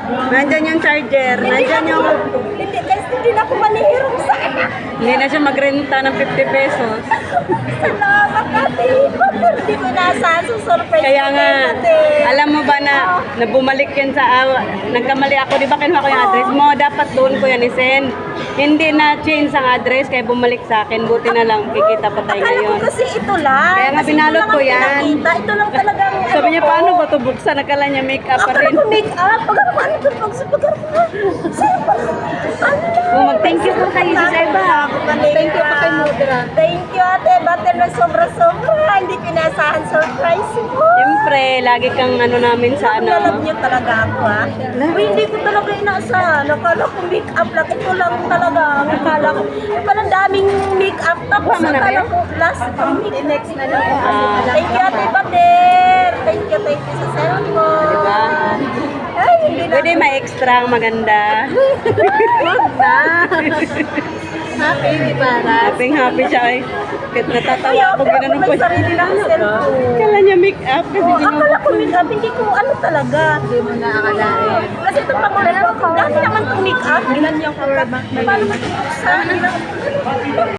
Nandyan yung charger. Nandyan yung... Hindi, kasi hindi na ako manihirap sa anak. Hindi na siya magrenta ng 50 pesos. Salamat ate. Hindi ko naasahan sa surprise. Kaya nga, ate. alam mo ba na bumalik yan sa... nagkamali ako, di ba kinuha ko yung address mo? Dapat doon ko yan isend. Hindi na change ang address, kaya bumalik sa akin. Buti na lang, kikita pa tayo Akala ko ngayon. kasi ito lang. Kaya nga Kasi binalot ito lang ko ang yan. pinakita. Ito lang talaga ang Sabi niya, ko. paano ba ito buksan? Nakala niya make-up pa Akala rin. ko make up. Pagkano ko ano ito pagkano ko. Sino ba? Ano? Oh, mag-thank you po kayo sa Seba. Thank you pa kay Mudra. Thank you ate. Butter na sobra-sobra. Hindi pinasahan surprise mo. Siyempre, lagi kang ano namin sa Nalab ano. niyo talaga ako ha. Uy, hindi ko talaga inaasahan. Nakala ko make up lang. Ito lang talaga. Nakala ko. Parang daming make up. Tapos Kuha mo na nakala rin? ko last next na lang. Ah. Thank you ate Butter. Thank you sa cellphone. Diba? Ay, hindi na. Pwede may extra ang maganda. Happy, di ba? Happy siya ay. Kahit natatawa ako, ginanong ko May sarili lang cellphone. Kala niya make-up kasi Oh, ginanong akala ko make up, hindi ko ano talaga. Hindi mo na akalain. Kasi ito pa ko dati naman itong make up. Ilan yung paano matubuksan?